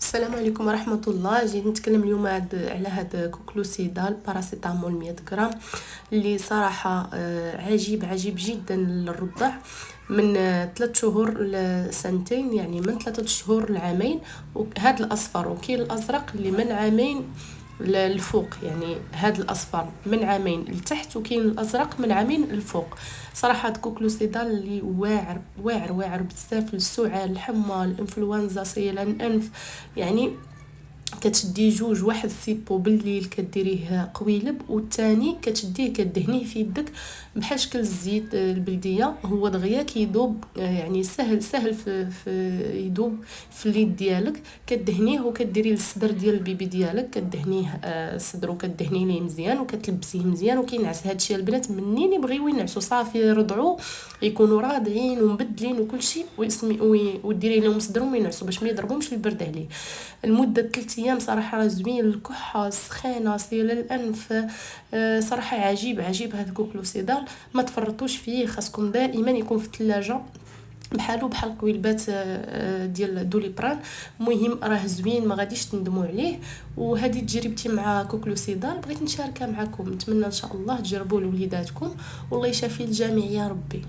السلام عليكم ورحمة الله. جيت نتكلم اليوم على هاد كوكلوسيدال باراسيتامول 100 غرام اللي صراحة عجيب جدا للرضع من 3 شهور لسنتين، يعني من 3 شهور لعامين. وهذا الأصفر وكاين الأزرق اللي من عامين للفوق، يعني هاد الاصفر من عامين لتحت وكاين الازرق من عامين للفوق. صراحه كوكلوسيدال اللي واعر بزاف للسعال، الحمى، الانفلونزا، صيلان الانف. يعني كتشدي جوج، واحد سيبو بالليل كديريه قويلب، والثاني كتشديه كدهنيه في يدك بحال شكل الزيت البلديه، هو دغيا كيذوب، يعني سهل في يذوب في اليد ديالك. كدهنيه وكديريه للصدر ديال البيبي ديالك، كدهنيه صدرو، كدهنيه ليه مزيان وكتلبسيه مزيان. وكينعس هادشي البنات منين يبغيو ينعسوا، صافي يرضعوا يكونوا راضعين ومبدلين وكل شيء، وديري لهم صدرهم ينعسوا باش ما يضربهمش البرد عليه المده 3 ايام. صراحه راه زوين، الكحه، السخانه، صيل الانف. صراحه عجيب هذا الكوكلوسيدال، ما تفرطوش فيه. خاصكم دائما يكون في الثلاجه بحال قويلبات ديال دوليبران. مهم راه زوين، ما غاديش تندموا عليه. وهذه تجربتي مع كوكلوسيدال بغيت نشاركها معكم، نتمنى ان شاء الله تجربوه لوليداتكم، والله يشافي الجميع يا ربي.